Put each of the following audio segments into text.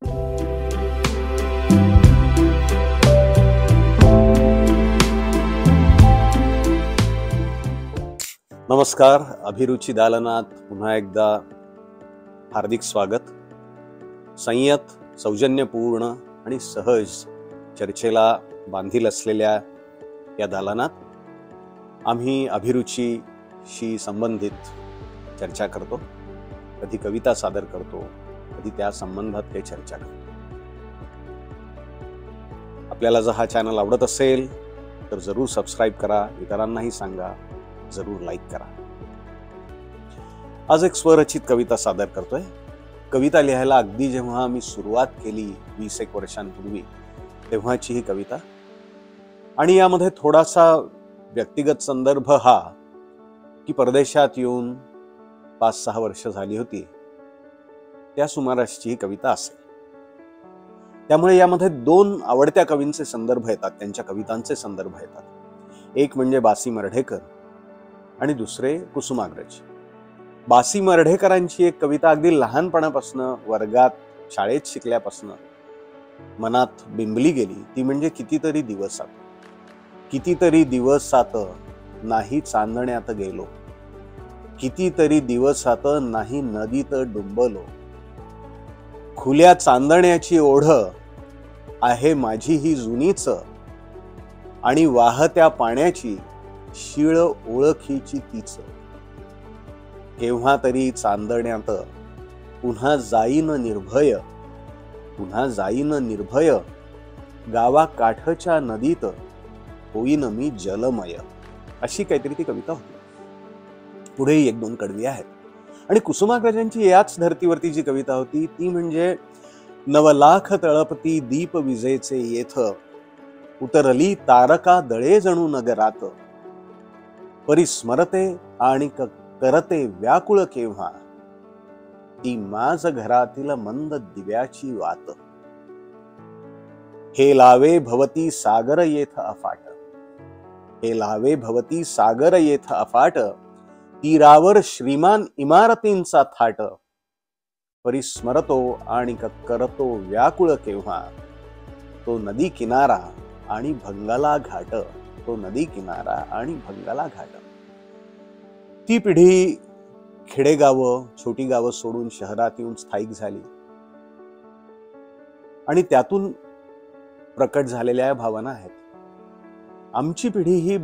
नमस्कार, अभिरुची दालनात पुन्हा एकदा हार्दिक स्वागत. संयत, सौजन्यपूर्ण आणि सहज चर्चेला बांधील असलेल्या या दालनात आम्ही अभिरुचीशी संबंधित चर्चा करतो. कधी कविता सादर करतो, कधी त्या संबंधात काही चर्चा करतो. आपल्याला जर हा चॅनल आवडत असेल तर जरूर सबस्क्राईब करा, इतरांनाही सांगा, जरूर लाईक करा. आज एक स्वरचित कविता सादर करतोय. कविता लिहायला अगदी जेव्हा मी सुरुवात केली 20 वर्षांपूर्वी तेव्हाची ही कविता. आणि यामध्ये थोडासा व्यक्तिगत संदर्भ हा की परदेशात येऊन 5-6 वर्ष झाली होती त्या सुमारासची ही कविता असेल. त्यामुळे यामध्ये 2 आवडत्या कवींचे संदर्भ येतात, त्यांच्या कवितांचे संदर्भ येतात. एक म्हणजे बासी मर्ढेकर आणि दुसरे कुसुमाग्रज. बासी मर्ढेकरांची एक कविता अगदी लहानपणापासून वर्गात शाळेत शिकल्यापासून मनात बिंबली गेली, ती म्हणजे कितीतरी दिवसात. कितीतरी दिवसात नाही चांदण्यात गेलो, कितीतरी दिवसात नाही नदीत डुंबलो, खुल्या चांदण्याची ओढ आहे माझी ही जुनीच, आणि वाहत्या पाण्याची शीळ ओळखीची तीच. केव्हा तरी चांदण्यात पुन्हा जाईन निर्भय, पुन्हा जाईन निर्भय, गावा काठच्या नदीत होईन मी जलमय. अशी काहीतरी ती कविता होती. पुढेही 1-2 कडवी आहेत. आणि कुसुमाग्रजांची याच धर्तीवरती जी कविता होती ती म्हणजे 9 लाख तळपती दीप विजेचे येथ, उतरली तारका दळे जणू नगरात, परिस्मरते आणि करते व्याकुळ केव्हा, ती माझ घरातील मंद दिव्याची वात. हे लावे भवती सागर येथ अफाट, हे लावे भवती सागर येथ अफाट, तीरावर श्रीमान इमारतींचा थाट, परिस्मरतो आणि करतो व्याकुळ केव्हा, तो नदी किनारा आणि भंगाला घाट, तो नदी किनारा आणि भंगाला घाट. ती पिढी खेडेगावं, छोटी गावं सोडून शहरात येऊन स्थायिक झाली आणि त्यातून प्रकट झालेल्या भावना आहेत. आमची पिढी ही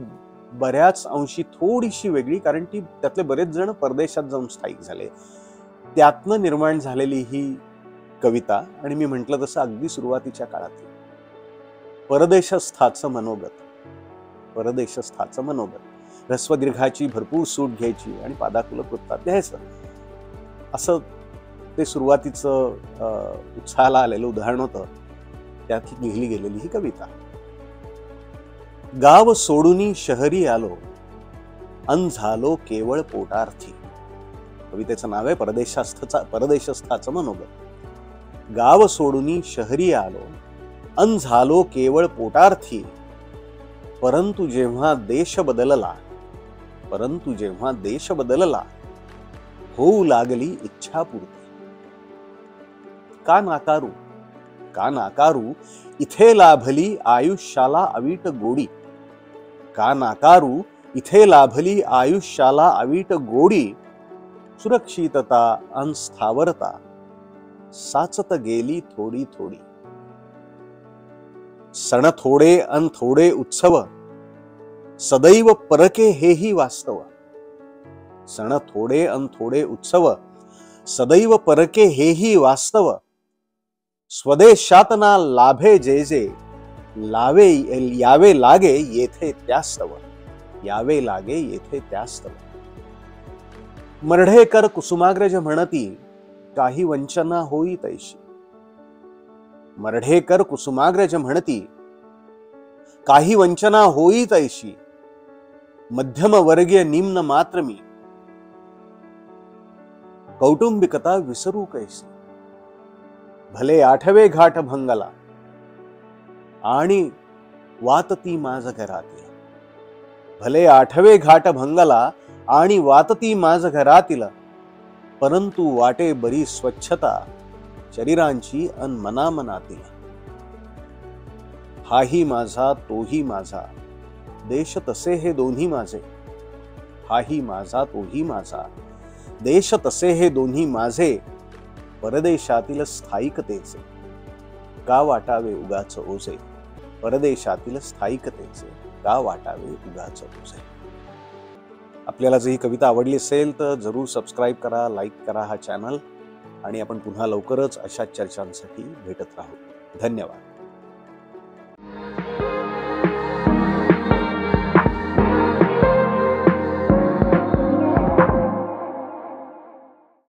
बऱ्याच अंशी थोडीशी वेगळी, कारण ती त्यातले बरेच जण परदेशात जाऊन स्थायिक झाले. त्यातनं निर्माण झालेली ही कविता. आणि मी म्हटलं तसं अगदी सुरुवातीच्या काळातली परदेशस्थाचं मनोगत, परदेशस्थाचं मनोगत. ह्रस्व दीर्घाची भरपूर सूट घ्यायची आणि पादाकुल कृत्तात लिहायचं, असं ते सुरुवातीचं उत्साहाला आलेलं उदाहरण होतं. त्यात लिहिली गेलेली ही कविता. गाव सोडूनी शहरी आलो, अन झालो केवळ पोटार्थी. कवितेचं नाव आहे परदेशस्थाचं मनोगत. गाव सोडूनी शहरी आलो, अन झालो केवळ पोटार्थी, परंतु जेव्हा देश बदलला, परंतु जेव्हा देश बदलला, होऊ लागली इच्छापूर्ती. का नाकारू, का नाकारू, इथे लाभली आयुष्याला अवीट गोडी, का नाकारू, इथे लाभली आयुष्याला अवीट गोडी, सुरक्षितता अन स्थावरता साचत गेली थोडी थोडी. सण थोडे अन थोडे उत्सव, सदैव परके हेही वास्तव. सण थोडे अन थोडे उत्सव, सदैव परके हेही वास्तव. स्वदेशातना लाभे जे जे, लावे यावे लागे येथे त्यास्तव, यावे लागे येथे त्यास्तव. मर्ढेकर कुसुमाग्रज म्हणती, काही वंचना होई तैशी. मर्ढेकर कुसुमाग्रज म्हणती, काही वंचना होई तैशी. मध्यमवर्गीय निम्न मात्र मी, कौटुंबिकता विसरू कैसी. भले 8वे घाट भंगला आणि वातती माझ घरातील. भले 8वे घाट भंगला आणि वातती माझ घरातील, परंतु वाटे बरी स्वच्छता शरीरांची अन मनामनातील, हाही माझा तोही माझा, देश तसे हे दोन्ही माझे, हाही माझा तोही माझा, देश तसे हे दोन्ही माझे, परदेशातील स्थायिकतेचे का वाटावे उगाच ओझे, परदेशातील स्थायिकतेचे का वाटावे उगाच ओझे. आपल्याला जर ही कविता आवडली असेल तर जरूर सबस्क्राईब करा, लाईक करा हा चॅनल, आणि आपण पुन्हा लवकरच अशा चर्चांसाठी भेटत राहू. धन्यवाद.